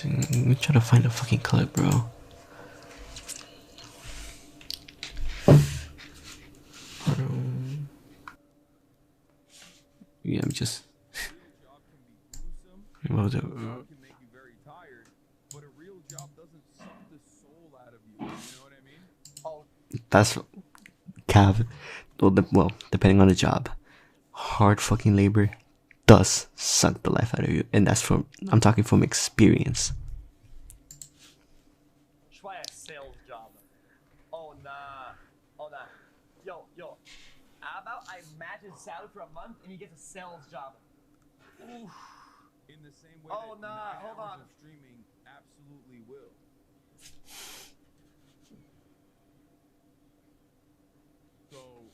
I'm trying to find a fucking clip, bro. Yeah, I'm just. What was it? That's Cav. Well, depending on the job, hard fucking labor does suck the life out of you, and that's from I'm talking from experience. Try a sales job. Oh nah, oh nah. Yo. How about I match his salary for a month and he gets a sales job? Oof. In the same way oh that nah, hold on. Of streaming absolutely will. So,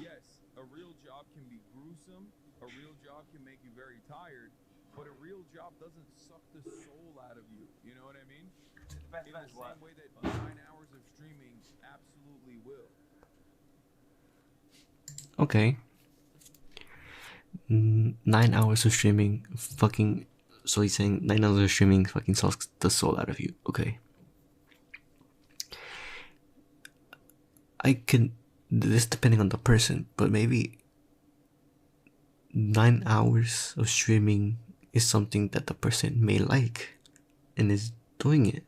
yes, a real job can be gruesome. A real job can make you very tired, but a real job doesn't suck the soul out of you. You know what I mean? In the same way that 9 hours of streaming absolutely will. Okay. 9 hours of streaming fucking. So he's saying 9 hours of streaming fucking sucks the soul out of you. Okay. I can. This depending on the person, but maybe 9 hours of streaming is something that the person may like and is doing it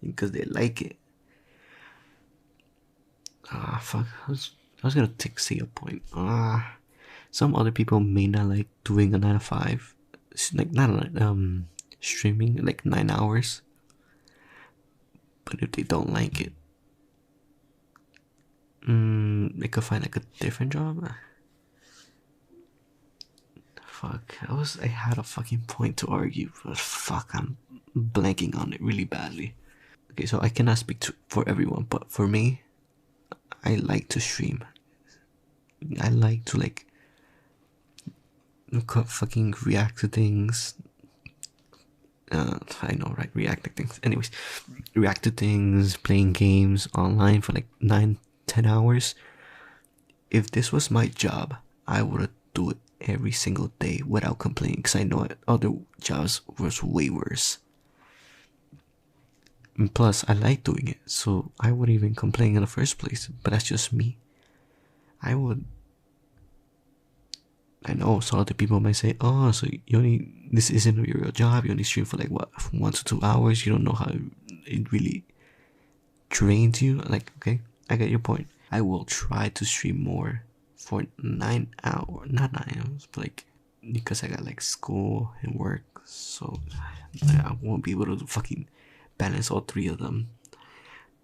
because they like it. Fuck. I was gonna say a point. Some other people may not like doing a 9 to 5, like not streaming like 9 hours. But if they don't like it, they could find like a different job. Fuck, I had a fucking point to argue, but fuck, I'm blanking on it really badly. Okay, so I cannot speak for everyone, but for me, I like to stream. I like to fucking react to things. I know, right? React to things. Anyways, react to things, playing games online for like 9-10 hours. If this was my job, I would do it every single day without complaining, because I know other jobs was way worse. And plus, I like doing it, so I wouldn't even complain in the first place. But that's just me. I know some other people might say, "Oh, so this isn't your real job. You only stream for like what, 1 to 2 hours. You don't know how it really drains you." Like, okay, I get your point. I will try to stream more for 9 hours, not 9 hours, but like because I got like school and work, so I won't be able to fucking balance all three of them.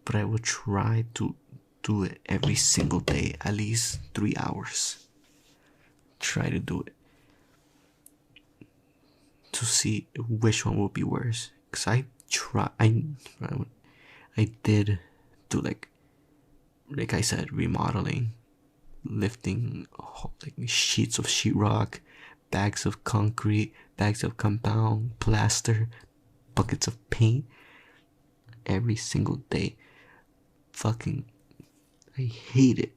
But I will try to do it every single day, at least 3 hours. Try to do it to see which one will be worse. Cause I did do like I said, remodeling, lifting like sheets of sheetrock, bags of concrete, bags of compound, plaster, buckets of paint every single day. Fucking, I hate it.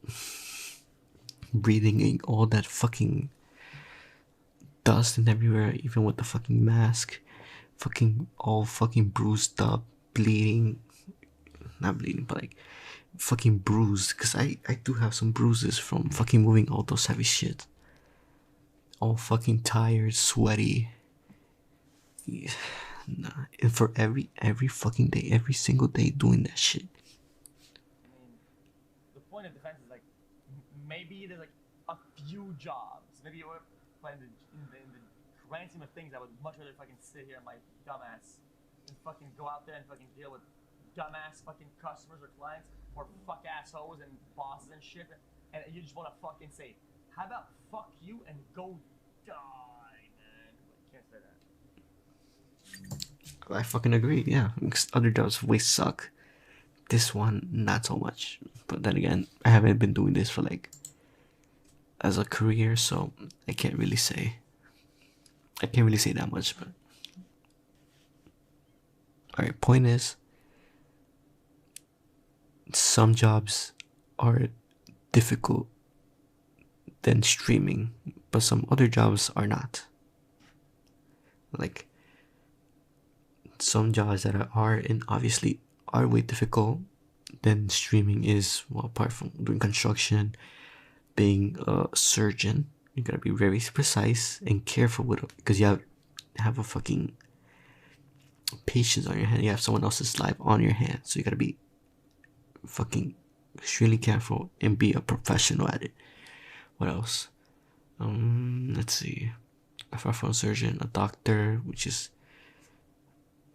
Breathing in all that fucking dust and everywhere, even with the fucking mask. Fucking all fucking bruised up, bleeding. Not bleeding, but like fucking bruised, because I do have some bruises from fucking moving all those heavy shit. All fucking tired, sweaty. Yeah, nah. And for every fucking day, every single day doing that shit. I mean, the point of defense is like maybe there's like a few jobs. Maybe you're playing in the grand scheme of things, I would much rather fucking sit here my dumbass and fucking go out there and fucking deal with dumbass fucking customers or clients or fuck assholes and bosses and shit, and you just want to fucking say, how about fuck you and go die, man? But can't say that. I fucking agree, yeah. Other jobs way suck. This one, not so much. But then again, I haven't been doing this for like as a career, so I can't really say. I can't really say that much, but alright, point is, some jobs are difficult than streaming, but some other jobs are not. Like, some jobs that are and obviously are way difficult than streaming is. Well, apart from doing construction, being a surgeon, you gotta be very precise and careful with it because you have a fucking patience on your hand. You have someone else's life on your hand, so you gotta be fucking extremely careful and be a professional at it. What else? Let's see. Apart from a surgeon, a doctor, which is,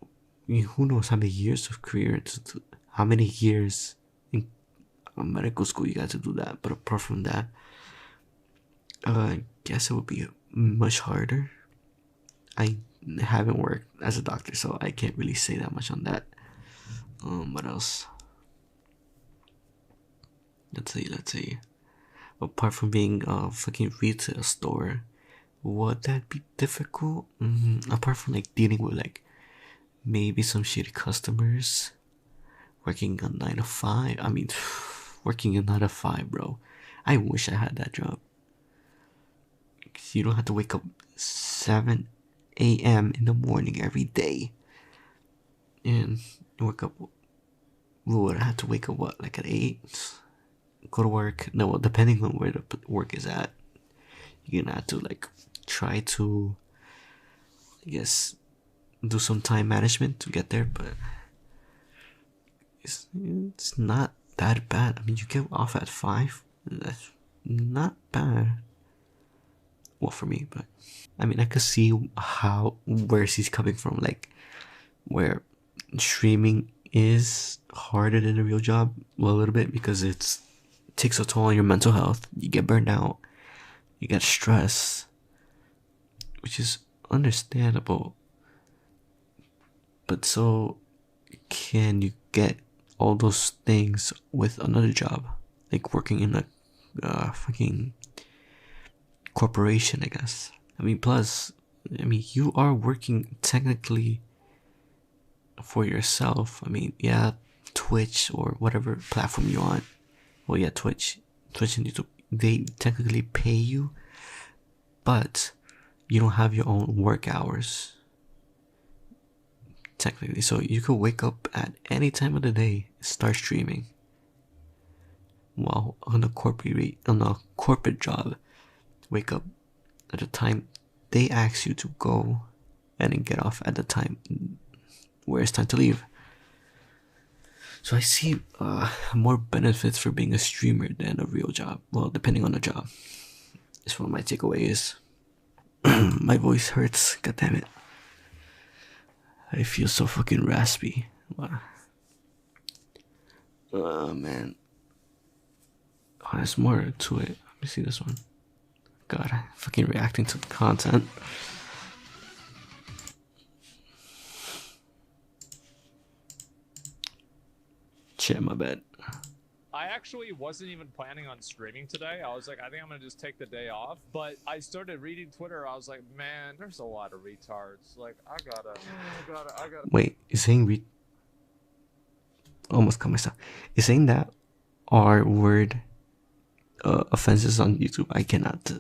I mean, who knows how many years of career, how many years in medical school you got to do that. But apart from that, I guess it would be much harder. I haven't worked as a doctor, so I can't really say that much on that. What else? Let's see. Apart from being a fucking retail store, would that be difficult? Apart from like dealing with like maybe some shitty customers, working a 9 to 5. I mean, working a 9 to 5, bro. I wish I had that job. Cause you don't have to wake up 7 a.m. in the morning every day, and you wake up. Would I have to wake up what, like at 8? Go to work. No, well, depending on where the work is at, you're gonna have to like try to, I guess, do some time management to get there. But it's not that bad. I mean, you get off at 5. That's not bad. Well, for me, but I mean, I could see where he's coming from, like where streaming is harder than a real job, well, a little bit, because it takes a toll on your mental health. You get burned out, you get stress, which is understandable. But so, can you get all those things with another job, like working in a fucking corporation, I guess? I mean, plus, I mean, you are working technically for yourself. I mean, yeah, Twitch or whatever platform you're on. Well, yeah, Twitch and YouTube, they technically pay you, but you don't have your own work hours technically. So you could wake up at any time of the day, start streaming, while on a corporate job, wake up at the time they ask you to go, and then get off at the time where it's time to leave. So I see more benefits for being a streamer than a real job. Well, depending on the job. That's what my takeaway is. My voice hurts. God damn it. I feel so fucking raspy. Wow. Oh man. Oh, there's more to it. Let me see this one. God, I'm fucking reacting to the content. Shit, my bad. I actually wasn't even planning on streaming today. I was like, I think I'm gonna just take the day off. But I started reading Twitter. I was like, man, there's a lot of retards. Like, I gotta. Wait, you're saying almost cut myself. You're saying that R word offenses on YouTube? I cannot.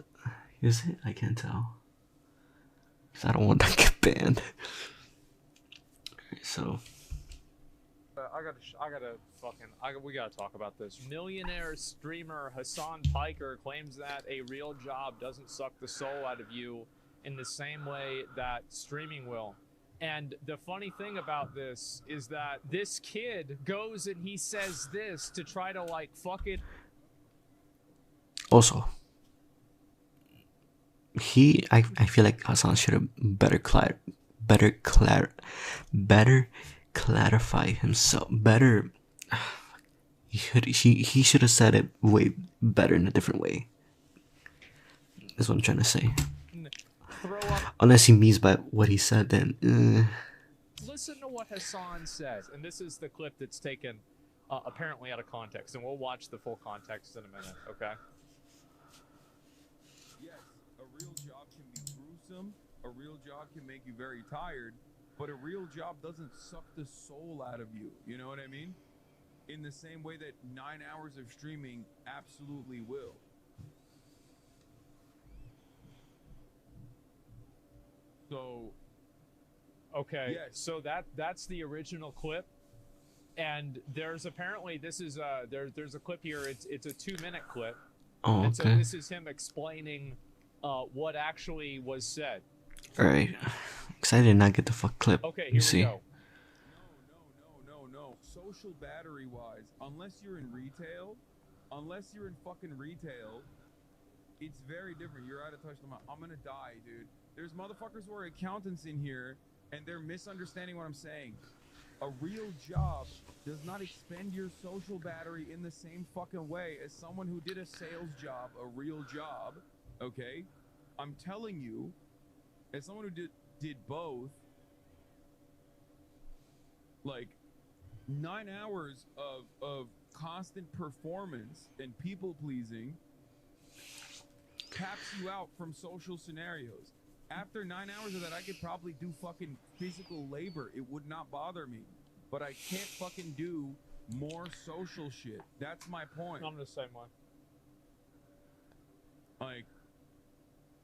Is it? I can't tell. Cause I don't want to get banned. So. We gotta talk about this. Millionaire streamer Hasan claims that a real job doesn't suck the soul out of you in the same way that streaming will. And the funny thing about this is that this kid goes and he says this to try to like fuck it. Also, I feel like Hasan should have better clarify himself. He should have said it way better in a different way. That's what I'm trying to say. Unless he means by what he said, then. Listen to what Hasan says, and this is the clip that's taken apparently out of context, and we'll watch the full context in a minute. Okay. Yes, a real job can be gruesome. A real job can make you very tired. But a real job doesn't suck the soul out of you. You know what I mean? In the same way that 9 hours of streaming absolutely will. So, Okay, Yes. so that's the original clip, and there's apparently there's a clip here. It's a 2-minute clip, Oh, and so okay. this is him explaining what actually was said. Alright. Because I did not get the fuck clip. Okay, You here we see. go. No. Social battery wise, unless you're in retail, it's very different. You're out of touch. I'm gonna die, dude. There's motherfuckers who are accountants in here, and they're misunderstanding what I'm saying. A real job does not expend your social battery in the same fucking way as someone who did a sales job, a real job. Okay, I'm telling you, as someone who did both, like 9 hours of constant performance and people pleasing taps you out from social scenarios. After 9 hours of that, I could probably do fucking physical labor. It would not bother me. But I can't fucking do more social shit. That's my point. I'm the same way. Like,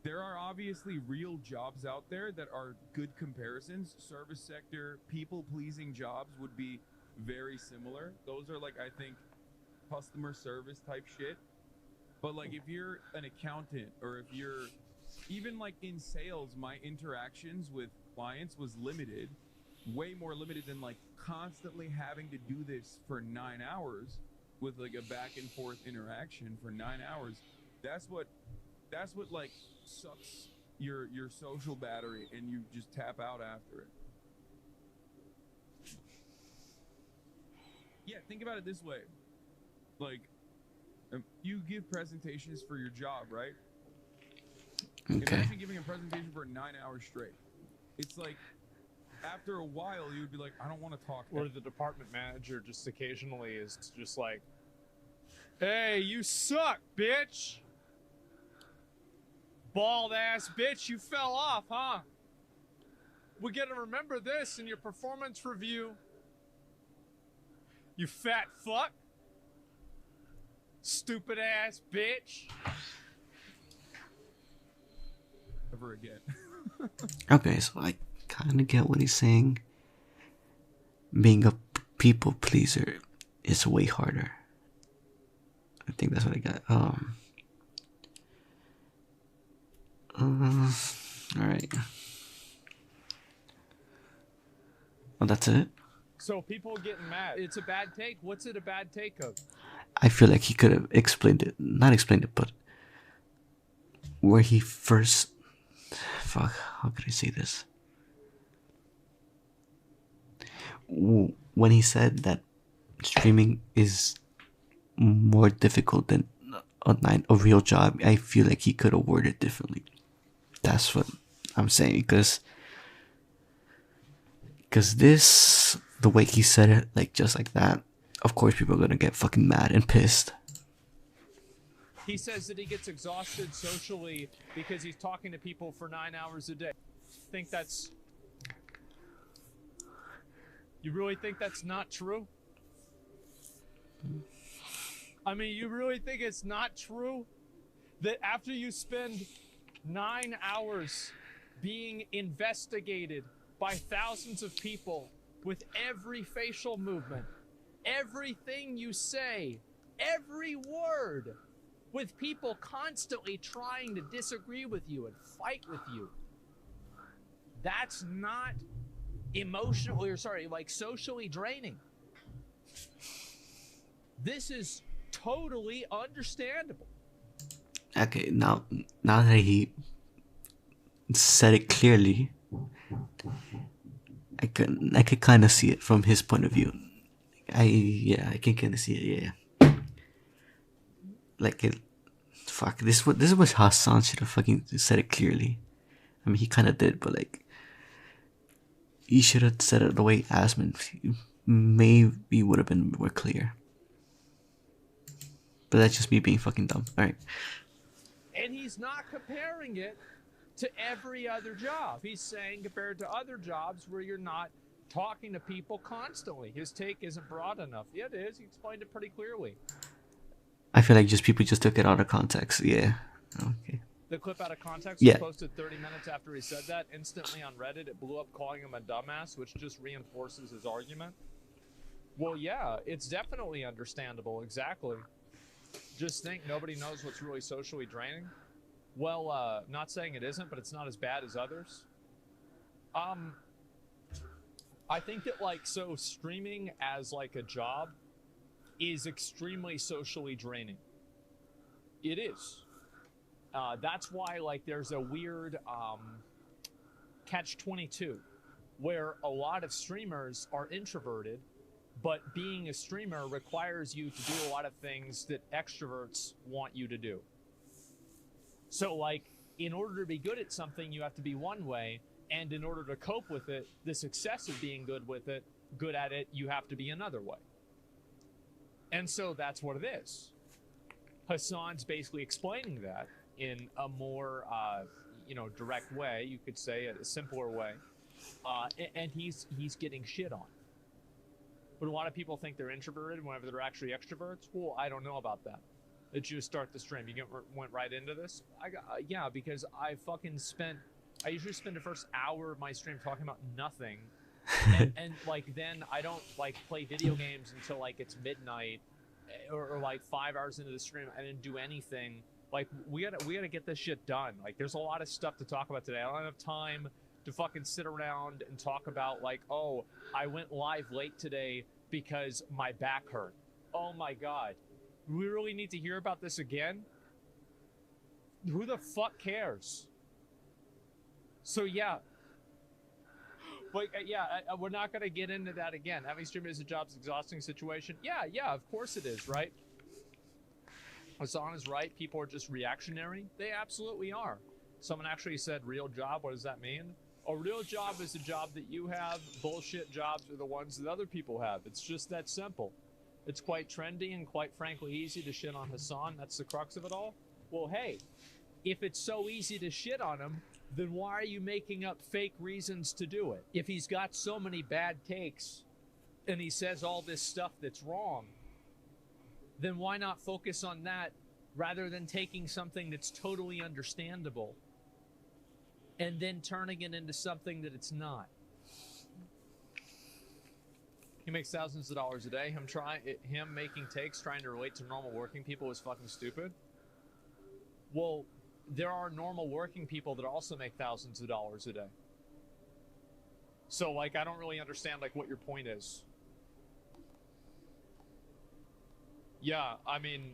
there are obviously real jobs out there that are good comparisons. Service sector, people-pleasing jobs would be very similar. Those are, like, I think, customer service type shit. But, like, if you're an accountant or if you're even, like, in sales, my interactions with clients was limited, way more limited than, like, constantly having to do this for 9 hours with, like, a back and forth interaction for 9 hours. That's what like sucks your social battery, and you just tap out after it. Yeah, think about it this way. Like, you give presentations for your job, right? Okay. Imagine giving a presentation for 9 hours straight. It's like, after a while, you would be like, I don't want to talk. Or the department manager just occasionally is just like, hey, you suck, bitch! Bald ass bitch, you fell off, huh? We gotta remember this in your performance review. You fat fuck. Stupid ass bitch. Ever again. Okay, so I kind of get what he's saying. Being a people pleaser is way harder. I think that's what I got. Alright. Well, that's it. So people getting mad. It's a bad take. What's it a bad take of? I feel like he could have explained it. Not explained it, but where he first... Fuck, how could I say this? When he said that streaming is more difficult than a real job, I feel like he could have worded it differently. That's what I'm saying, because this, the way he said it, like just like that, of course people are gonna get fucking mad and pissed. He says that he gets exhausted socially because he's talking to people for 9 hours a day. Think that's... You really think that's not true? I mean, you really think it's not true that after you spend 9 hours being investigated by thousands of people with every facial movement, everything you say, every word, with people constantly trying to disagree with you and fight with you, that's not emotionally, or sorry, like socially draining. This is totally understandable. Okay, now that he said it clearly, I could kind of see it from his point of view. I can kind of see it. Yeah. Like it, fuck. This is what Hasan should have fucking said it clearly. I mean, he kind of did, but like, he should have said it the way Asmon maybe would have been more clear. But that's just me being fucking dumb. All right. And he's not comparing it to every other job. He's saying compared to other jobs where you're not talking to people constantly. His take isn't broad enough. Yeah, it is. He explained it pretty clearly. I feel like people just took it out of context. Yeah. Okay. The clip out of context Yeah. was posted 30 minutes after he said that. Instantly on Reddit, it blew up calling him a dumbass, which just reinforces his argument. Well, yeah, it's definitely understandable. Exactly. Just think nobody knows what's really socially draining. Well, not saying it isn't, but it's not as bad as others. I think that, like, so streaming as, like, a job is extremely socially draining. It is. That's why, like, there's a weird catch-22 where a lot of streamers are introverted, but being a streamer requires you to do a lot of things that extroverts want you to do. So, like, in order to be good at something, you have to be one way, and in order to cope with it, the success of being good at it, you have to be another way. And so that's what it is. Hasan's basically explaining that in a more, direct way, you could say, a simpler way, and he's getting shit on. But a lot of people think they're introverted whenever they're actually extroverts. Well, I don't know about that. Did you start the stream? You went right into this? Yeah, because I usually spend the first hour of my stream talking about nothing, and like then I don't like play video games until like it's midnight, or like 5 hours into the stream. I didn't do anything. Like we gotta get this shit done. Like there's a lot of stuff to talk about today. I don't have time to fucking sit around and talk about like, oh, I went live late today because my back hurt. Oh my god. We really need to hear about this again? Who the fuck cares? So yeah. But we're not going to get into that again. Having streaming as a job's an exhausting situation. Yeah, of course it is, right? Hasan is right. People are just reactionary. They absolutely are. Someone actually said real job. What does that mean? A real job is a job that you have. Bullshit jobs are the ones that other people have. It's just that simple. It's quite trendy and quite frankly easy to shit on Hasan. That's the crux of it all. Well, hey, if it's so easy to shit on him, then why are you making up fake reasons to do it? If he's got so many bad takes and he says all this stuff that's wrong, then why not focus on that rather than taking something that's totally understandable and then turning it into something that it's not? He makes thousands of dollars a day. Him making takes trying to relate to normal working people is fucking stupid. Well, there are normal working people that also make thousands of dollars a day. So, like, I don't really understand, like, what your point is. Yeah, I mean,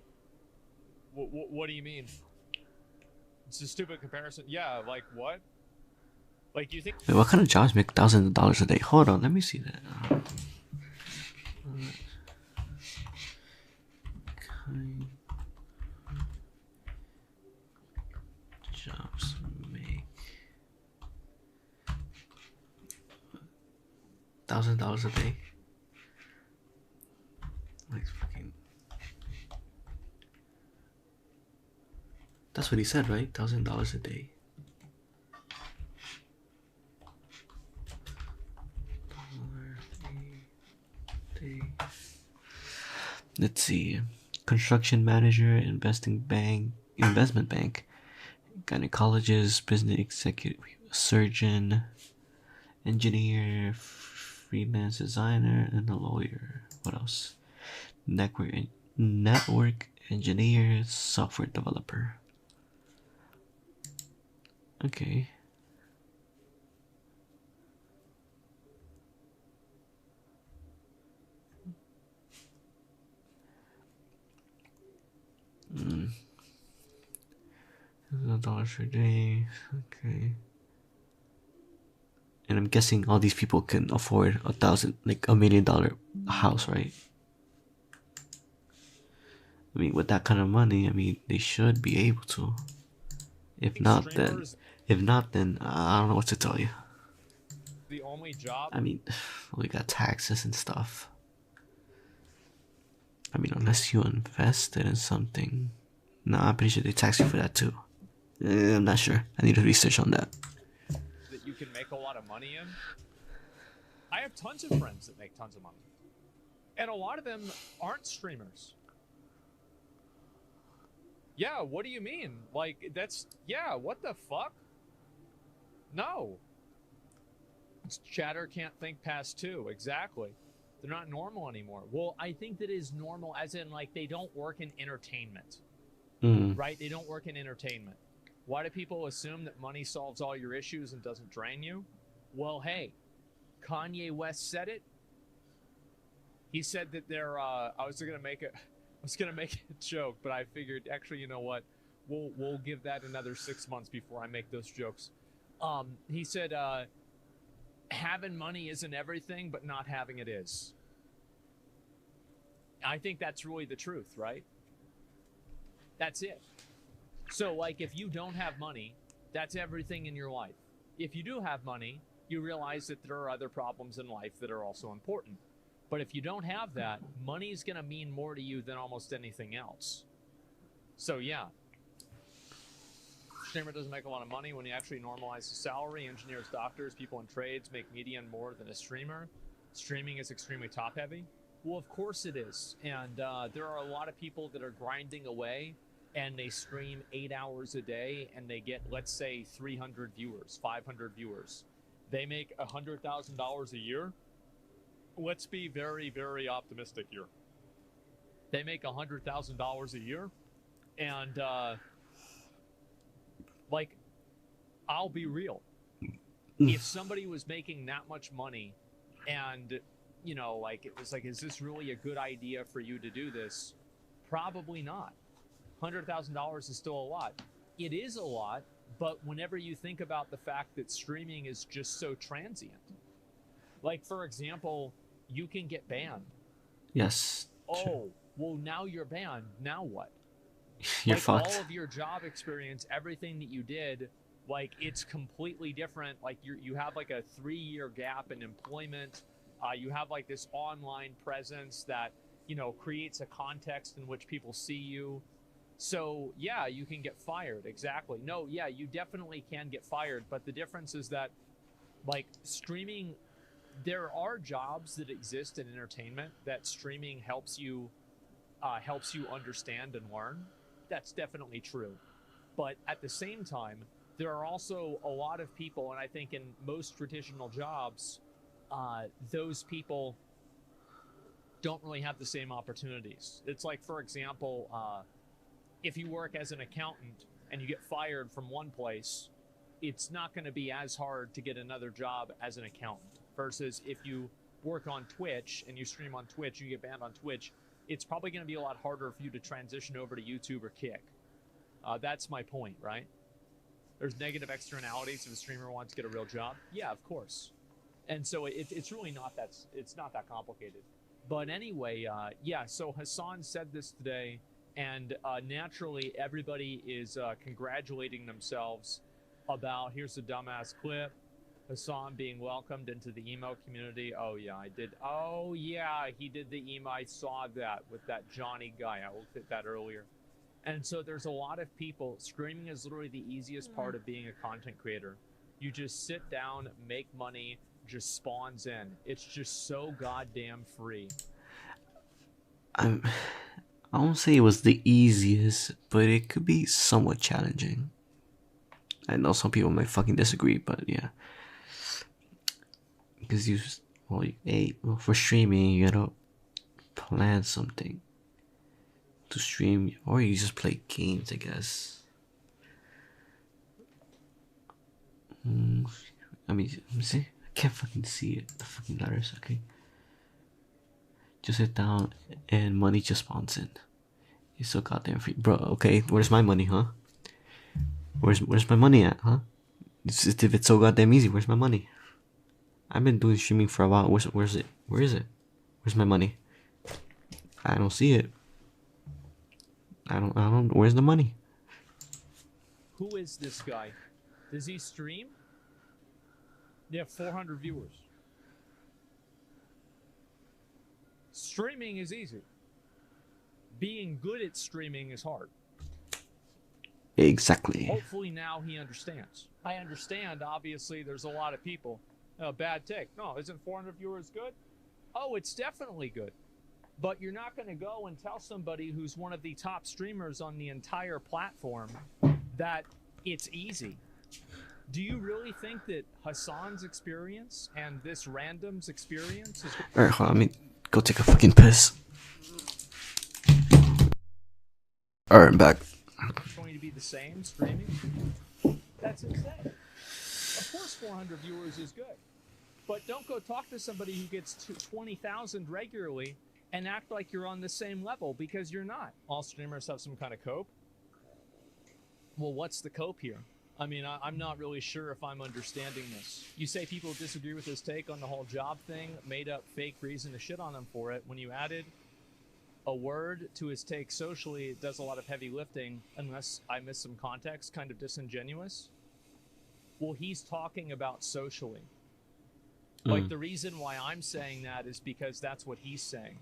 what do you mean? It's a stupid comparison. Yeah, like, what? Like, you think... Wait, what kind of jobs make thousands of dollars a day? Hold on, let me see that. Kind jobs make $1,000 a day? Like fucking. That's what he said, right? $1,000 a day. Let's see. Construction manager, investment bank, gynecologist, business executive, surgeon, engineer, freelance designer, and a lawyer. What else? Network engineer, software developer. Okay. $1,000 per day. Okay. And I'm guessing all these people can afford $1 million house, right? I mean, with that kind of money, I mean, they should be able to. If not, then I don't know what to tell you. The only job. I mean, we got taxes and stuff. I mean, unless you invested in something. Nah, I'm pretty sure they tax you for that too. I'm not sure. I need to research on that. That you can make a lot of money in. I have tons of friends that make tons of money. And a lot of them aren't streamers. Yeah, what do you mean? Like, that's, yeah, what the fuck? No. Chatter can't think past 2, exactly. They're not normal anymore. Well, I think that is normal as in, like, they don't work in entertainment. Right? They don't work in entertainment. Why do people assume that money solves all your issues and doesn't drain you? Well, hey, Kanye West said it. He said that they're, I was gonna make a joke, but I figured, actually, you know what? We'll give that another 6 months before I make those jokes. He said, having money isn't everything, but not having it is. I think that's really the truth, right? That's it. So, like, if you don't have money, that's everything in your life. If you do have money, you realize that there are other problems in life that are also important. But if you don't have that, money's going to mean more to you than almost anything else. So, yeah. Streamer doesn't make a lot of money. When you actually normalize the salary, engineers, doctors, people in trades make median more than a streamer. Streaming is extremely top-heavy. Well, of course it is. And there are a lot of people that are grinding away, and they stream 8 hours a day, and they get, let's say, 300 viewers, 500 viewers. They make $100,000 a year. Let's be very, very optimistic here. They make $100,000 a year, and, like, I'll be real. If somebody was making that much money, and, you know, like, it was like, is this really a good idea for you to do this? Probably not. $100,000 is still a lot. It is a lot, but whenever you think about the fact that streaming is just so transient, like, for example, you can get banned. Yes. Oh, well, now you're banned. Now what? You're like, fucked. all of your job experience, everything that you did, like, it's completely different. Like, you have like a 3-year gap in employment. You have like this online presence that, you know, creates a context in which people see you. So, yeah, you can get fired. Exactly. No, yeah, you definitely can get fired. But the difference is that, like, streaming, there are jobs that exist in entertainment that streaming helps you understand and learn. That's definitely true. But at the same time, there are also a lot of people, and I think in most traditional jobs, those people don't really have the same opportunities. It's like, for example, if you work as an accountant and you get fired from one place, it's not going to be as hard to get another job as an accountant. Versus if you work on Twitch and you stream on Twitch, you get banned on Twitch, it's probably going to be a lot harder for you to transition over to YouTube or Kick. That's my point, right? There's negative externalities if a streamer wants to get a real job. Yeah, of course. And so it's really not that, it's not that complicated. But anyway, yeah, so Hasan said this today, and naturally everybody is congratulating themselves about, here's a dumbass clip, Hasan being welcomed into the emo community. Oh yeah, I did. Oh yeah, he did the emo. I saw that with that Johnny guy. I looked at that earlier. And so there's a lot of people. Streaming is literally the easiest part of being a content creator. You just sit down, make money, just spawns in. It's just so goddamn free. I won't say it was the easiest, but it could be somewhat challenging. I know some people might fucking disagree, but yeah. Because well, for streaming, you gotta plan something to stream, or you just play games, I guess. I mean, let me see. I can't fucking see it. The fucking letters. Okay. Just sit down and money just spawns in. It's so goddamn free, bro. Okay, where's my money, huh? Where's my money at, huh? If it's so goddamn easy, where's my money? I've been doing streaming for a while. Where's it? Where is it? Where's my money? I don't see it. I don't. Where's the money? Who is this guy? Does he stream? They have 400 viewers. Streaming is easy. Being good at streaming is hard. Exactly. Hopefully now he understands. I understand, obviously, there's a lot of people. Bad take. No, isn't 400 viewers good? Oh, it's definitely good. But you're not going to go and tell somebody who's one of the top streamers on the entire platform that it's easy. Do you really think that Hasan's experience and this random's experience is... Alright, hold on, let me go take a fucking piss. Alright, I'm back. going to be the same streaming? That's insane. Of course 400 viewers is good. But don't go talk to somebody who gets 20,000 regularly and act like you're on the same level, because you're not. All streamers have some kind of cope. Well, what's the cope here? I mean, I'm not really sure if I'm understanding this. You say people disagree with his take on the whole job thing, made up fake reason to shit on him for it. When you added a word to his take socially, it does a lot of heavy lifting, unless I miss some context, kind of disingenuous. Well, he's talking about socially. Like, the reason why I'm saying that is because that's what he's saying.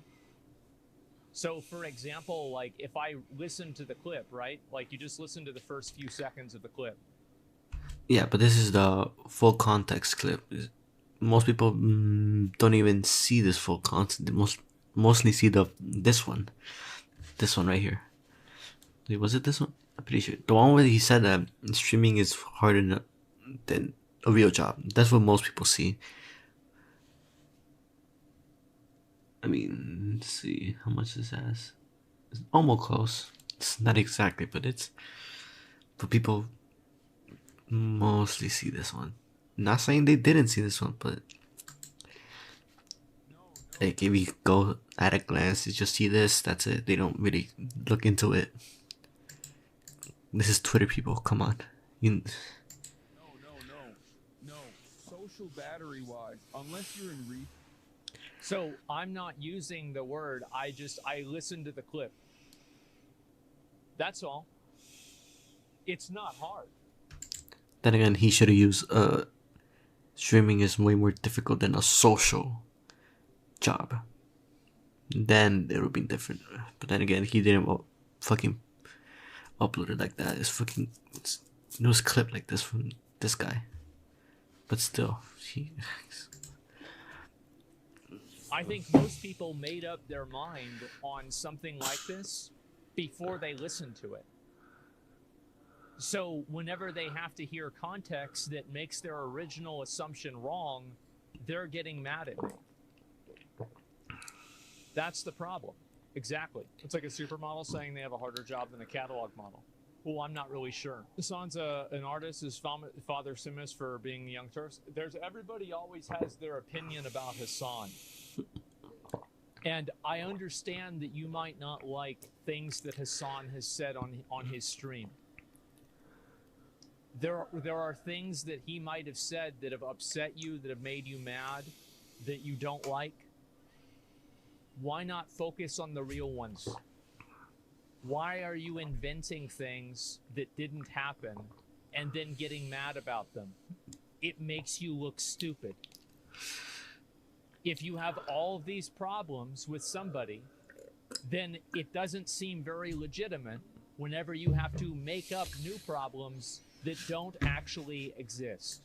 So, for example, like, if I listen to the clip, right? Like, you just listen to the first few seconds of the clip. Yeah, but this is the full context clip. Most people don't even see this full context. They mostly see this one right here. Wait, was it this one? I'm pretty sure the one where he said that streaming is harder than a real job. That's what most people see. I mean, let's see how much this has. It's almost close. It's not exactly, but it's. But people mostly see this one. Not saying they didn't see this one, but like if you go at a glance, you just see this. That's it. They don't really look into it. This is Twitter people. Come on. No. Social battery wise, unless you're in So I'm not using the word. I listened to the clip. That's all. It's not hard. Then again, he should have used streaming is way more difficult than a social job. Then it would be different. But then again, he didn't fucking upload it like that. It's no clip like this from this guy. But still, I think most people made up their mind on something like this before they listened to it. So whenever they have to hear context that makes their original assumption wrong, they're getting mad at me. That's the problem. Exactly. It's like a supermodel saying they have a harder job than a catalog model. Well, I'm not really sure. Hasan's an artist. His father famous for being Young Turks. Everybody always has their opinion about Hasan. And I understand that you might not like things that Hasan has said on his stream. There are things that he might have said that have upset you, that have made you mad, that you don't like. Why not focus on the real ones? Why are you inventing things that didn't happen and then getting mad about them? It makes you look stupid. If you have all of these problems with somebody, then it doesn't seem very legitimate whenever you have to make up new problems that don't actually exist.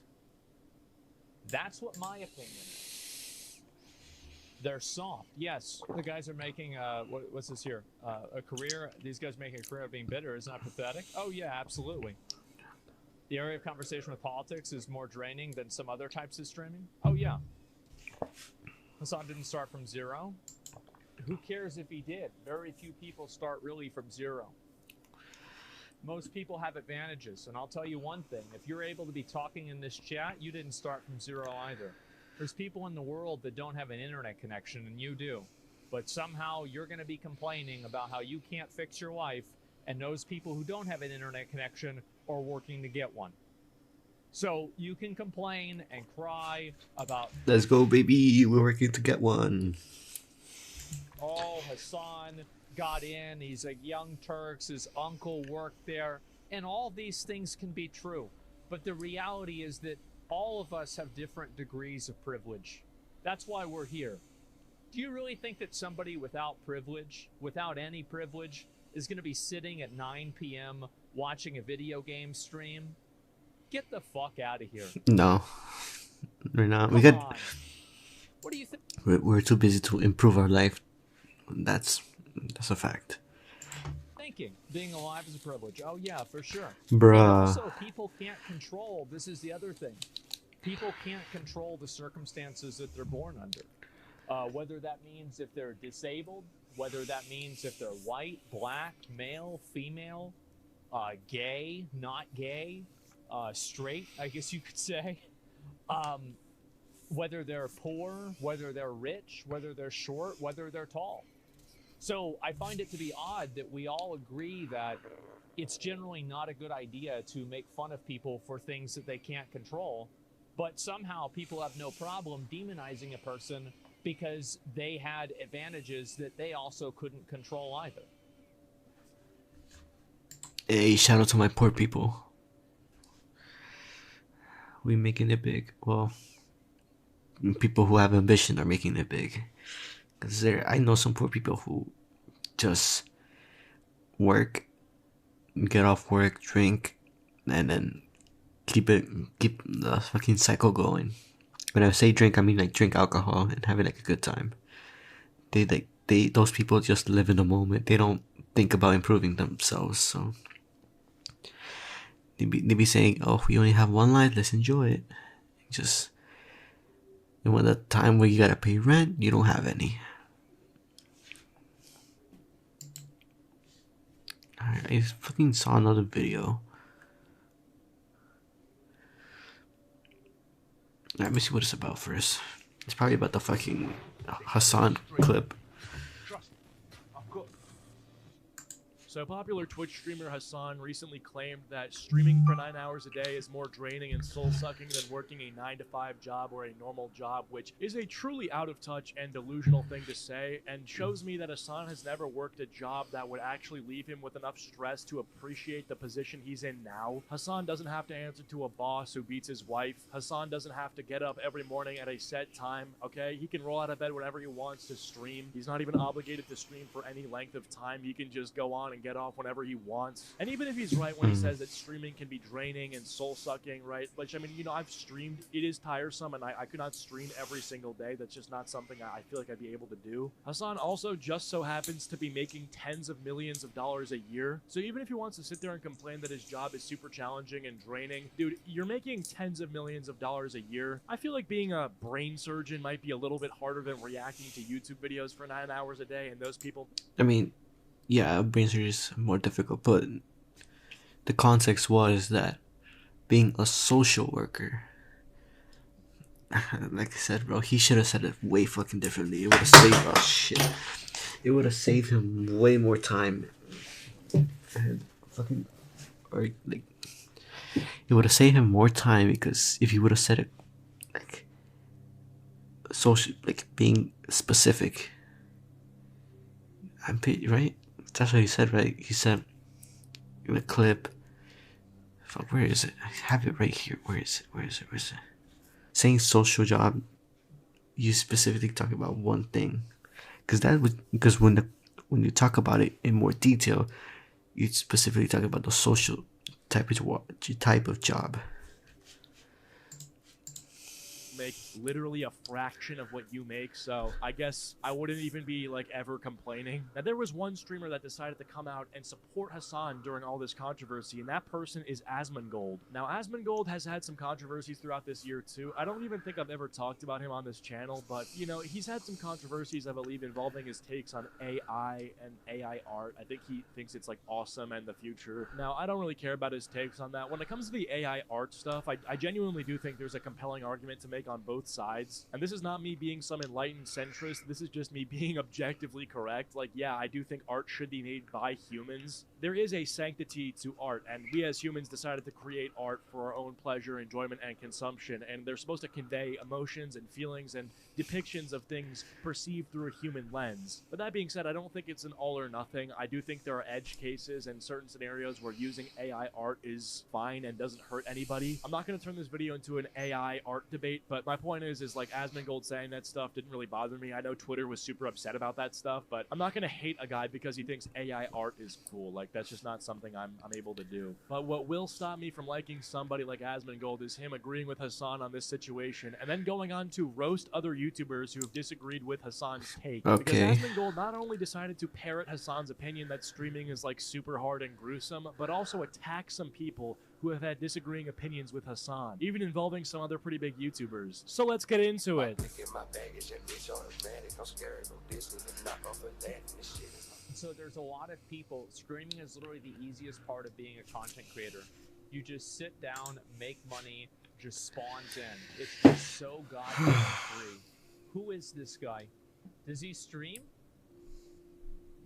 That's what my opinion is. They're soft. Yes, the guys are making what's this here? A career. These guys making a career of being bitter. Isn't that pathetic? Oh yeah, absolutely. The area of conversation with politics is more draining than some other types of streaming. Oh yeah. Hasan didn't start from zero. Who cares if he did? Very few people start really from zero. Most people have advantages, and I'll tell you one thing. If you're able to be talking in this chat, you didn't start from zero either. There's people in the world that don't have an internet connection, and you do. But somehow you're going to be complaining about how you can't fix your life, and those people who don't have an internet connection are working to get one. So you can complain and cry about... Let's go, baby. We're working to get one. Oh, Hasan got in. He's a Young Turks. His uncle worked there. And all these things can be true. But the reality is that all of us have different degrees of privilege. That's why we're here. Do you really think that somebody without privilege, without any privilege, is going to be sitting at 9 p.m. watching a video game stream? Get the fuck out of here. No, we're not. Come on. What do you think? We're too busy to improve our life That's a fact. Thinking being alive is a privilege. Oh yeah, for sure. Bruh. And also, people can't control. This is the other thing. People can't control the circumstances that they're born under. Whether that means if they're disabled, whether that means if they're white, black, male, female, gay, not gay, straight, I guess you could say. Whether they're poor, whether they're rich, whether they're short, whether they're tall. So I find it to be odd that we all agree that it's generally not a good idea to make fun of people for things that they can't control, but somehow people have no problem demonizing a person because they had advantages that they also couldn't control either. Hey, shout out to my poor people. We making it big. Well, people who have ambition are making it big. Cause I know some poor people who just work, get off work, drink, and then keep the fucking cycle going. When I say drink, I mean like drink alcohol and having like a good time. Those people just live in the moment. They don't think about improving themselves. So they be saying, "Oh, we only have one life. Let's enjoy it." Just, and when the time where you gotta pay rent, you don't have any. Alright, I fucking saw another video. Let me see what it's about first. It's probably about the fucking Hasan clip. So popular Twitch streamer Hasan recently claimed that streaming for 9 hours a day is more draining and soul-sucking than working a 9-to-5 job or a normal job, which is a truly out-of-touch and delusional thing to say, and shows me that Hasan has never worked a job that would actually leave him with enough stress to appreciate the position he's in now. Hasan doesn't have to answer to a boss who beats his wife. Hasan doesn't have to get up every morning at a set time, okay? He can roll out of bed whenever he wants to stream. He's not even obligated to stream for any length of time. He can just go on and get off whenever he wants. And even if he's right when he says that streaming can be draining and soul-sucking, right? Which, I mean, you know, I've streamed. It is tiresome, and I could not stream every single day. That's just not something I feel like I'd be able to do. Hasan also just so happens to be making tens of millions of dollars a year. So even if he wants to sit there and complain that his job is super challenging and draining, dude, you're making tens of millions of dollars a year. I feel like being a brain surgeon might be a little bit harder than reacting to YouTube videos for 9 hours a day, and those people... I mean, yeah, brain surgery is more difficult, but the context was that being a social worker, like I said, bro, he should have said it way fucking differently. It would have saved, oh shit, it would have saved him way more time. And fucking, or like, it would have saved him more time because if he would have said it like social, like being specific. I'm right. That's what he said, right? He said in a clip. Fuck, where is it? I have it right here. Where is it? Where is it? Where is it? Saying social job, you specifically talk about one thing, because when you talk about it in more detail, you specifically talk about the social type of job. Make literally a fraction of what you make, so I guess I wouldn't even be like ever complaining. Now there was one streamer that decided to come out and support Hasan during all this controversy, and that person is Asmongold. Now Asmongold has had some controversies throughout this year too. I don't even think I've ever talked about him on this channel, but you know, he's had some controversies, I believe, involving his takes on AI and AI art. I think he thinks it's like awesome and the future. Now I don't really care about his takes on that. When it comes to the AI art stuff, I genuinely do think there's a compelling argument to make on both sides. And this is not me being some enlightened centrist. This is just me being objectively correct. Like, yeah, I do think art should be made by humans. There is a sanctity to art, and we as humans decided to create art for our own pleasure, enjoyment, and consumption. And they're supposed to convey emotions and feelings and depictions of things perceived through a human lens. But that being said, I don't think it's an all or nothing. I do think there are edge cases and certain scenarios where using AI art is fine and doesn't hurt anybody. I'm not going to turn this video into an AI art debate, but But my point is like Asmongold saying that stuff didn't really bother me. I know Twitter was super upset about that stuff, but I'm not gonna hate a guy because he thinks AI art is cool. Like that's just not something I'm able to do. But what will stop me from liking somebody like Asmongold is him agreeing with Hasan on this situation and then going on to roast other YouTubers who have disagreed with Hasan's take. Okay. Because Asmongold not only decided to parrot Hasan's opinion that streaming is like super hard and gruesome, but also attack some people who have had disagreeing opinions with Hasan, even involving some other pretty big YouTubers. So let's get into it. So there's a lot of people, streaming is literally the easiest part of being a content creator. You just sit down, make money, just spawns in. It's just so goddamn free. Who is this guy? Does he stream?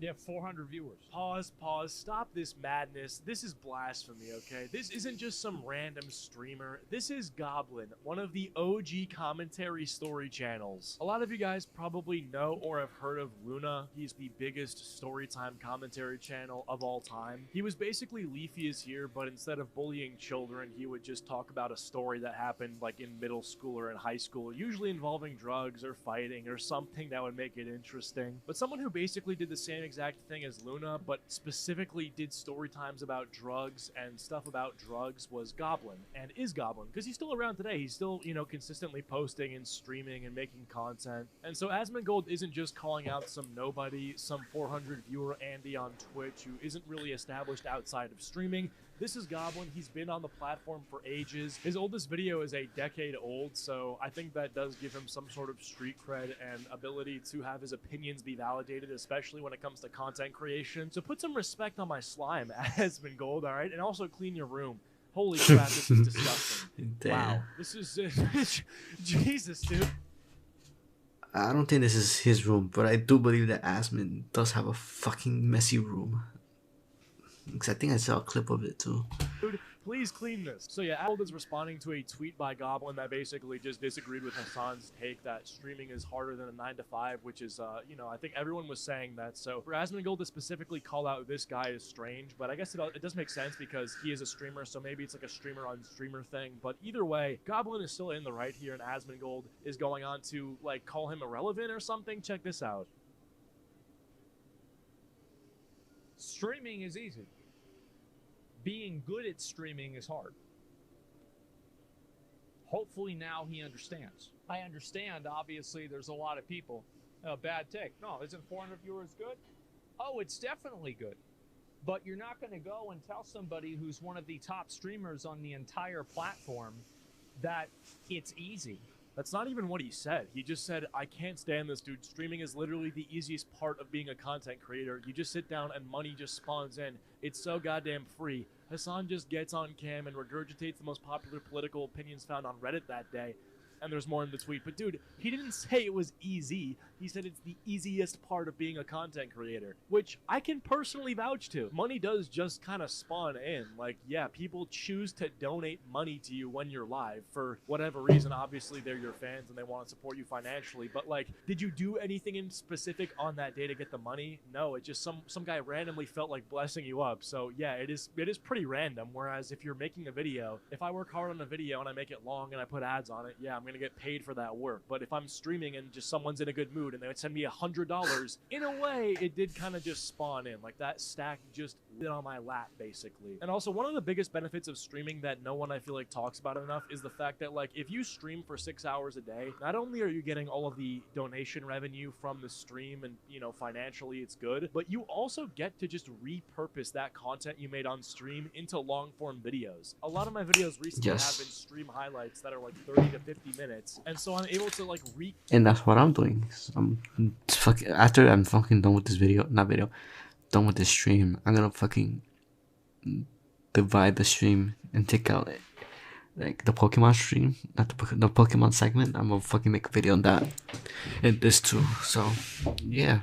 They have 400 viewers. Pause, stop this madness. This is blasphemy, okay? This isn't just some random streamer. This is Goblin, one of the OG commentary story channels. A lot of you guys probably know or have heard of Luna. He's the biggest storytime commentary channel of all time. He was basically Leafy is here, but instead of bullying children, he would just talk about a story that happened like in middle school or in high school, usually involving drugs or fighting or something that would make it interesting. But someone who basically did the same exact thing as Luna, but specifically did story times about drugs and stuff about drugs was Goblin, and is Goblin, because he's still around today. He's still, you know, consistently posting and streaming and making content. And so Asmongold isn't just calling out some nobody, some 400 viewer Andy on Twitch who isn't really established outside of streaming. This is Goblin. He's been on the platform for ages. His oldest video is a decade old, so I think that does give him some sort of street cred and ability to have his opinions be validated, especially when it comes to content creation. So put some respect on my slime, Asmongold, all right? And also clean your room. Holy crap, this is disgusting. Damn. Wow. This is... Jesus, dude. I don't think this is his room, but I do believe that Asmon does have a fucking messy room. Because I think I saw a clip of it too. Dude, please clean this. So yeah, Asmongold is responding to a tweet by Goblin that basically just disagreed with Hasan's take that streaming is harder than a 9 to 5, which is, you know, I think everyone was saying that. So for Asmongold to specifically call out this guy is strange, but I guess it does make sense because he is a streamer, so maybe it's like a streamer on streamer thing. But either way, Goblin is still in the right here, and Asmongold is going on to like call him irrelevant or something. Check this out. Streaming is easy. Being good at streaming is hard. Hopefully now he understands. I understand, obviously, there's a lot of people. Bad take. No, isn't 400 viewers good? Oh, it's definitely good. But you're not going to go and tell somebody who's one of the top streamers on the entire platform that it's easy. That's not even what he said. He just said, I can't stand this, dude. Streaming is literally the easiest part of being a content creator. You just sit down and money just spawns in. It's so goddamn free. Hasan just gets on cam and regurgitates the most popular political opinions found on Reddit that day. And there's more in the tweet. But dude, he didn't say it was easy. He said it's the easiest part of being a content creator, which I can personally vouch to. Money does just kind of spawn in. Like, yeah, people choose to donate money to you when you're live for whatever reason. Obviously, they're your fans and they want to support you financially. But like, did you do anything in specific on that day to get the money? No, it just some guy randomly felt like blessing you up. So yeah, it is pretty random. Whereas if you're making a video, if I work hard on a video and I make it long and I put ads on it, yeah, I'm gonna get paid for that work. But if I'm streaming and just someone's in a good mood and they would send me $100, in a way it did kind of just spawn in, like that stack just lit on my lap basically. And also one of the biggest benefits of streaming that no one I feel like talks about enough is the fact that like if you stream for 6 hours a day, not only are you getting all of the donation revenue from the stream and, you know, financially it's good, but you also get to just repurpose that content you made on stream into long form videos. A lot of my videos recently have been stream highlights that are like 30 to 50 minutes, and so I'm able to like and that's what I'm doing. After I'm fucking done with this done with this stream, I'm gonna fucking divide the stream and take out like the Pokemon stream, not the Pokemon segment. I'm gonna fucking make a video on that and this too. So yeah,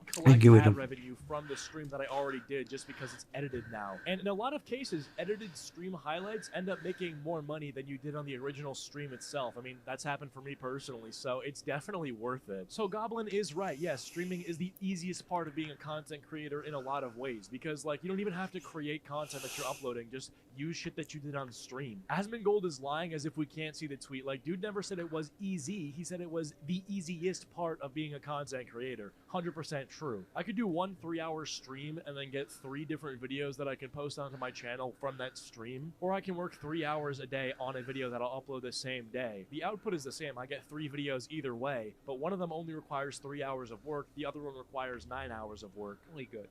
collect ad revenue from the stream that I already did just because it's edited now. And in a lot of cases, edited stream highlights end up making more money than you did on the original stream itself. I mean, that's happened for me personally, so it's definitely worth it. So Goblin is right. Yes, streaming is the easiest part of being a content creator in a lot of ways because like you don't even have to create content that you're uploading. Just use shit that you did on stream. Asmongold is lying as if we can't see the tweet. Like, dude never said it was easy. He said it was the easiest part of being a content creator. 100% true. I could do 1 3-hour stream and then get 3 different videos that I can post onto my channel from that stream. Or I can work 3 hours a day on a video that I'll upload the same day. The output is the same. I get 3 videos either way, but one of them only requires 3 hours of work. The other one requires 9 hours of work. Really good.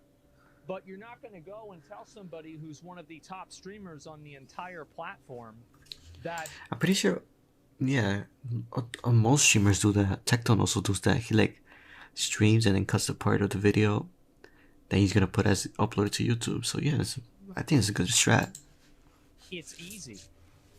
But you're not going to go and tell somebody who's one of the top streamers on the entire platform that... I'm pretty sure, yeah, most streamers do that. Tecton also does that. He like streams and then cuts a part of the video that he's gonna put as uploaded to YouTube. So yeah, I think it's a good strat. It's easy.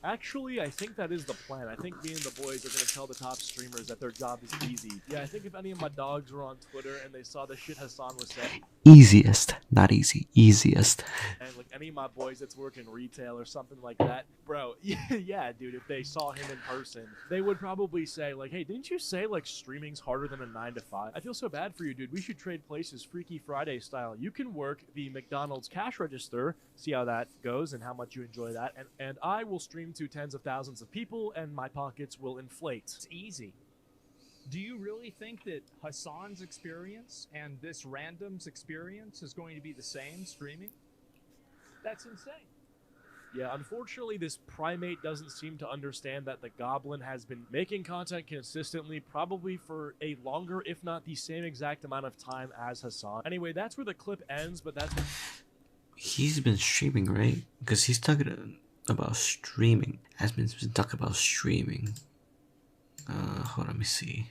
Actually, I think that is the plan. I think me and the boys are going to tell the top streamers that their job is easy. Yeah, I think if any of my dogs were on Twitter and they saw the shit Hasan was saying... Easiest, not easy, easiest. And like any of my boys that's working retail or something like that, bro, yeah, dude, if they saw him in person, they would probably say like, hey, didn't you say like streaming's harder than a 9 to 5? I feel so bad for you, dude. We should trade places Freaky Friday style. You can work the McDonald's cash register, see how that goes and how much you enjoy that, and I will stream to tens of thousands of people and my pockets will inflate. It's easy. Do you really think that Hasan's experience and this random's experience is going to be the same streaming? That's insane. Yeah, unfortunately, this primate doesn't seem to understand that the Goblin has been making content consistently, probably for a longer, if not the same exact amount of time as Hasan. Anyway, that's where the clip ends, but that's... He's been streaming, right? Because he's talking about streaming. Asmon's been talking about streaming. Hold on, let me see.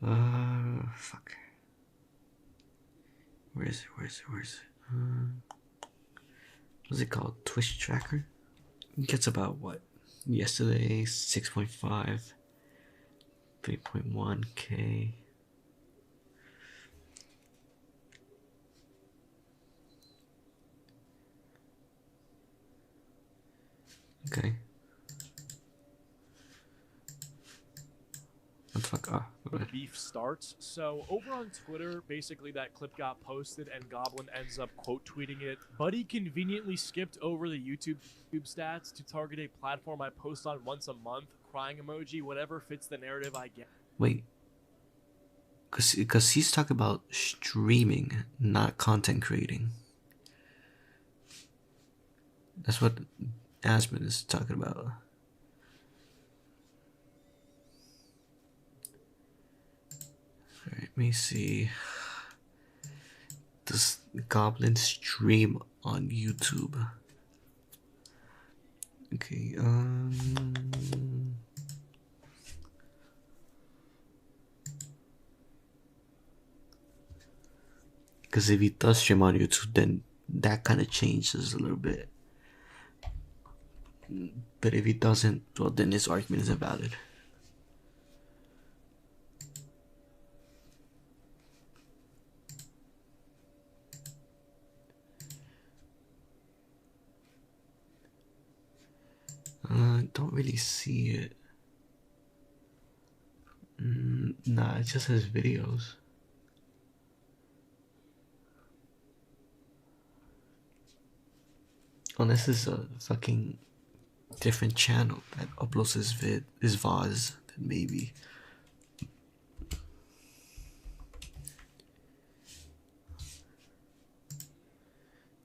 Fuck. Where is it? What's it called? Twitch tracker? It gets about what? Yesterday, 6.5, 3.1k. Okay. What the fuck? Where the beef starts. So over on Twitter, basically that clip got posted and Goblin ends up quote tweeting it. Buddy conveniently skipped over the YouTube stats to target a platform I post on once a month. Crying emoji, whatever fits the narrative I get. Wait. Because he's talking about streaming, not content creating. That's what Asmon is talking about. Alright, let me see. Does Goblin stream on YouTube? Okay, because if he does stream on YouTube, then that kind of changes a little bit. But if he doesn't, well, then his argument is invalid. Don't really see it. Nah, it just has videos. Unless it's a fucking different channel that uploads his VODs, then maybe.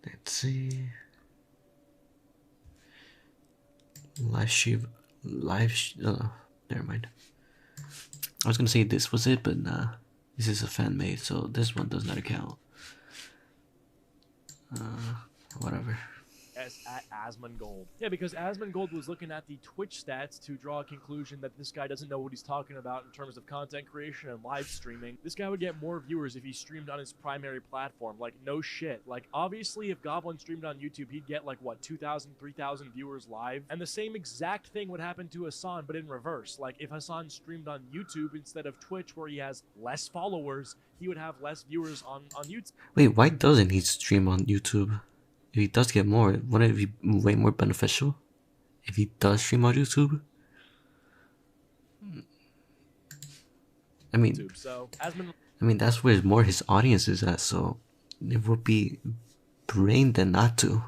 Let's see. Never mind. I was gonna say this was it, but nah. This is a fan made, so this one does not count. Whatever. At Asmongold. Yeah, because Asmongold was looking at the Twitch stats to draw a conclusion that this guy doesn't know what he's talking about in terms of content creation and live streaming. This guy would get more viewers if he streamed on his primary platform. Like, no shit. Like, obviously, if Goblin streamed on YouTube, he'd get, like, what, 2,000, 3,000 viewers live? And the same exact thing would happen to Hasan, but in reverse. Like, if Hasan streamed on YouTube instead of Twitch, where he has less followers, he would have less viewers on YouTube. Wait, why doesn't he stream on YouTube? If he does get more, wouldn't it be way more beneficial if he does stream on YouTube? I mean, So, that's where more his audience is at, so it would be brain than not to.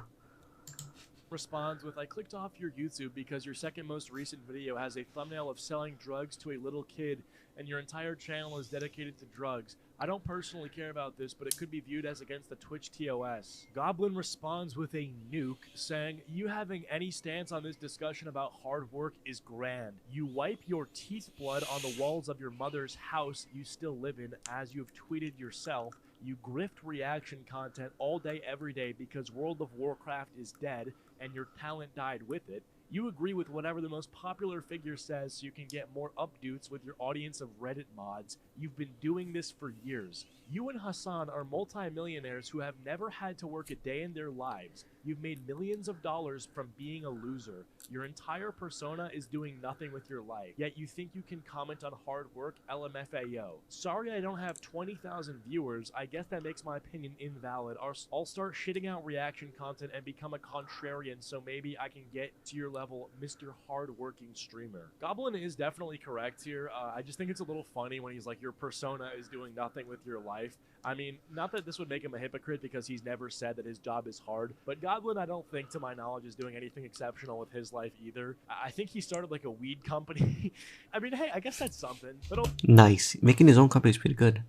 Responds with, I clicked off your YouTube because your second most recent video has a thumbnail of selling drugs to a little kid and your entire channel is dedicated to drugs. I don't personally care about this, but it could be viewed as against the Twitch TOS. Goblin responds with a nuke, saying, you having any stance on this discussion about hard work is grand. You wipe your teeth blood on the walls of your mother's house you still live in, as you've tweeted yourself. You grift reaction content all day every day because World of Warcraft is dead and your talent died with it. You agree with whatever the most popular figure says so you can get more updates with your audience of Reddit mods. You've been doing this for years. You and Hasan are multi-millionaires who have never had to work a day in their lives. You've made millions of dollars from being a loser. Your entire persona is doing nothing with your life, yet you think you can comment on hard work, LMFAO. Sorry I don't have 20,000 viewers, I guess that makes my opinion invalid. I'll start shitting out reaction content and become a contrarian so maybe I can get to your level, Mr. Hardworking Streamer. Goblin is definitely correct here. I just think it's a little funny when he's like, your persona is doing nothing with your life. I mean, not that this would make him a hypocrite because he's never said that his job is hard, but Goblin, I don't think, to my knowledge, is doing anything exceptional with his life either. I think he started like a weed company. I mean, hey, I guess that's something. But nice. Making his own company is pretty good.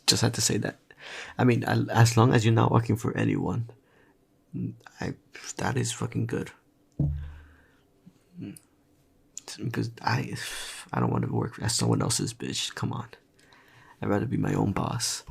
Just had to say that. I mean, as long as you're not working for anyone, that is fucking good. Because I don't want to work as someone else's bitch. Come on. I'd rather be my own boss.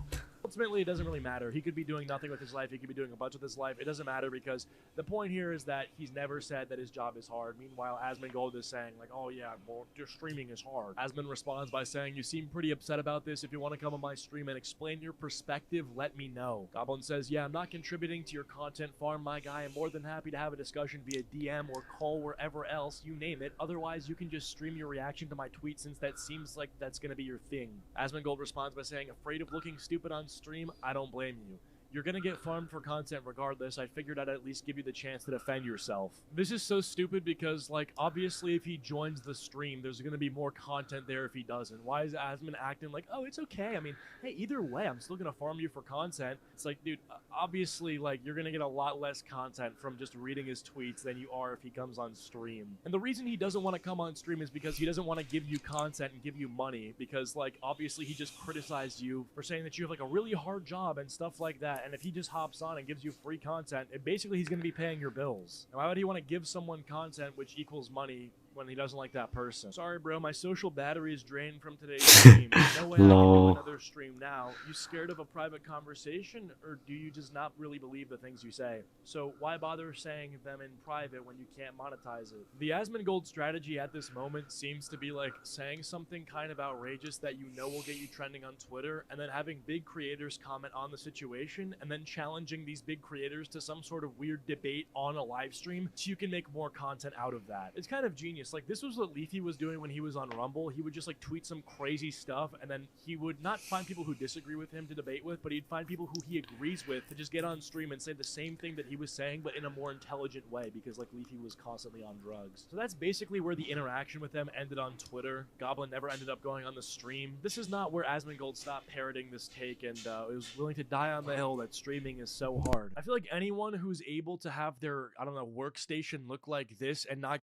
ultimately, it doesn't really matter. He could be doing nothing with his life. He could be doing a bunch with his life. It doesn't matter because the point here is that he's never said that his job is hard. Meanwhile, Asmongold is saying, like, oh, yeah, well, your streaming is hard. Asmon responds by saying, you seem pretty upset about this. If you want to come on my stream and explain your perspective, let me know. Goblin says, yeah, I'm not contributing to your content farm, my guy. I'm more than happy to have a discussion via DM or call wherever else, you name it. Otherwise, you can just stream your reaction to my tweet since that seems like that's going to be your thing. Asmongold responds by saying, afraid of looking stupid on stream? I don't blame you. You're gonna get farmed for content regardless. I figured I'd at least give you the chance to defend yourself. This is so stupid because, like, obviously if he joins the stream, there's gonna be more content there if he doesn't. Why is Asmon acting like, oh, it's okay? I mean, hey, either way, I'm still gonna farm you for content. It's like, dude, obviously, like, you're gonna get a lot less content from just reading his tweets than you are if he comes on stream. And the reason he doesn't want to come on stream is because he doesn't want to give you content and give you money because, like, obviously he just criticized you for saying that you have, like, a really hard job and stuff like that. And if he just hops on and gives you free content, basically he's going to be paying your bills. And why would he want to give someone content which equals money when he doesn't like that person? Sorry, bro, my social battery is drained from today's stream. No way I can do another stream now. You scared of a private conversation, or do you just not really believe the things you say? So why bother saying them in private when you can't monetize it? The Asmongold strategy at this moment seems to be like saying something kind of outrageous that you know will get you trending on Twitter, and then having big creators comment on the situation, and then challenging these big creators to some sort of weird debate on a live stream so you can make more content out of that. It's kind of genius. Like, this was what Leafy was doing when he was on Rumble. He would just, like, tweet some crazy stuff, and then he would not find people who disagree with him to debate with, but he'd find people who he agrees with to just get on stream and say the same thing that he was saying, but in a more intelligent way, because, like, Leafy was constantly on drugs. So that's basically where the interaction with them ended on Twitter. Goblin never ended up going on the stream. This is not where Asmongold stopped parroting this take and was willing to die on the hill that streaming is so hard. I feel like anyone who's able to have their, I don't know, workstation look like this and not...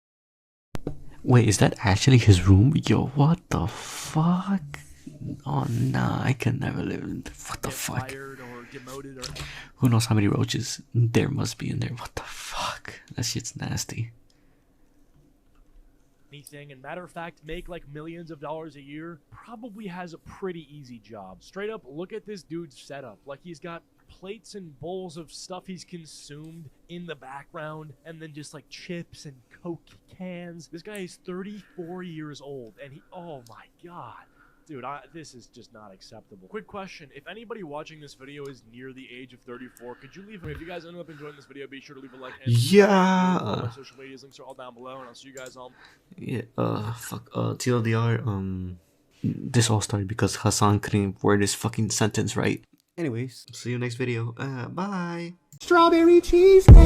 Wait, is that actually his room? Yo, what the fuck? Oh nah, I can never live in. What the fuck? Fired or demoted or... Who knows how many roaches there must be in there? What the fuck? That shit's nasty. Anything, and matter of fact, make like millions of dollars a year, probably has a pretty easy job. Straight up, look at this dude's setup. Like, he's got plates and bowls of stuff he's consumed in the background, and then just like chips and Coke cans. This guy is 34 years old, and he, oh my god. Dude, this is just not acceptable. Quick question, if anybody watching this video is near the age of 34, could you leave, if you guys end up enjoying this video, be sure to leave a like and yeah. My social medias links are all down below, and I'll see you guys all. Yeah, TLDR, this all started because Hasan couldn't word his fucking sentence right. Anyways, see you next video. Bye. Strawberry cheesecake.